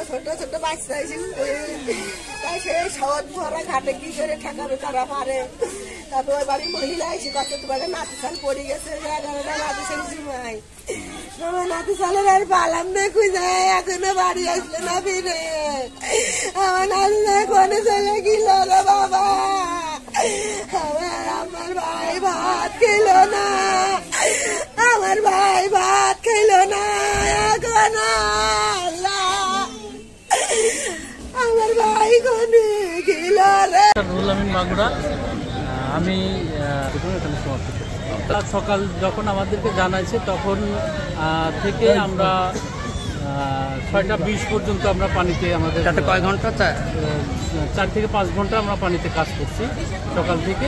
ছোট ছোট বাচ্চা সে সহজ ভরা ঘাটে কি করে ঠেকাবে তারা পারে। তারপর ওই বাড়ির মহিলা এসে কত তোমাকে নাতি সাল পড়ে গেছে 11টা নাতি সাল জুমাই নাতি সালের আর পালাম না খুঁজে এখনো বাড়ি আসলে না ফিরে। আমার নাতি সাল কোনে চলে গেল রে বাবা। আমার ভাই ভাত খেল না, আমার ভাই ভাত খেল না এখন। আমার ভাই কোনে গেল রে। রুহুল আমিন মাগুরা। আমি সকাল যখন আমাদেরকে জানাইছে তখন থেকে আমরা 6টা 20 পর্যন্ত আমরা পানিতে আমাদের কয় ঘন্টা 4 থেকে 5 ঘন্টা আমরা পানিতে কাজ করছি সকাল থেকে।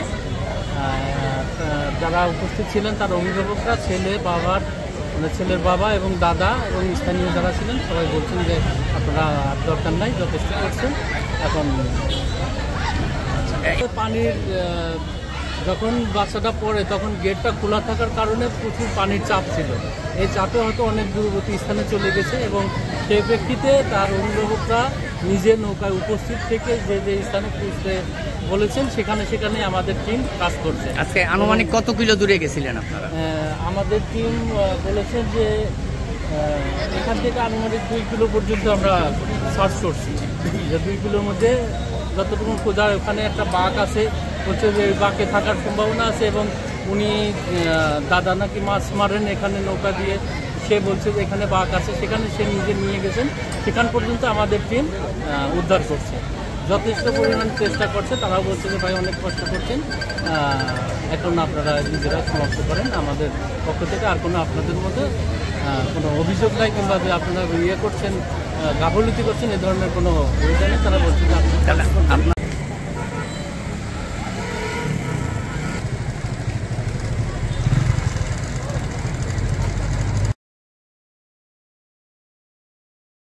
যারা উপস্থিত ছিলেন তার অভিভাবকরা ছেলের বাবা এবং দাদা এবং স্থানীয় যারা ছিলেন সবাই বলছেন যে আপনারা দরকার নাই, যথেষ্ট করছেন। এখন পানির যখন বাচ্চাটা পড়ে তখন গেটটা খোলা থাকার কারণে প্রচুর পানির চাপ ছিল। এই চাপে হয়তো অনেক দূরবর্তী স্থানে চলে গেছে এবং সেই প্রেক্ষিতে তার অভিভাবকরা নিজে নৌকায় উপস্থিত থেকে যে যে স্থানে পৌঁছতে বলেছেন সেখানে আমাদের টিম কাজ করছে। আজকে আনুমানিক কত কিলো দূরে গেছিলেন আপনারা? আমাদের টিম বলেছেন যে এখান থেকে আনুমানিক 2 কিলো পর্যন্ত আমরা সার্চ করছি। যে 2 কিলোর মধ্যে যতটুকু খোঁজা, ওখানে একটা বাঘ আছে, হচ্ছে যে বাঘে থাকার সম্ভাবনা আছে এবং উনি দাদা নাকি মাছ মারেন এখানে নৌকা দিয়ে, সে বলছে যে এখানে বাঘ আছে, সেখানে সে নিজে নিয়ে গেছেন। সেখান পর্যন্ত আমাদের টিম উদ্ধার করছে, যথেষ্ট পরিমাণ চেষ্টা করছে। তারাও বলছে যে ভাই অনেক কষ্ট করছেন, এখন আপনারা নিজেরা সমাপ্ত করেন। আমাদের পক্ষ থেকে আর কোনো আপনাদের মধ্যে কোনো অভিযোগ নাই কিংবা যে আপনারা করছেন, গাফলতি করছেন, এ ধরনের কোনো অভিযোগ নেই। তারা বলছে যে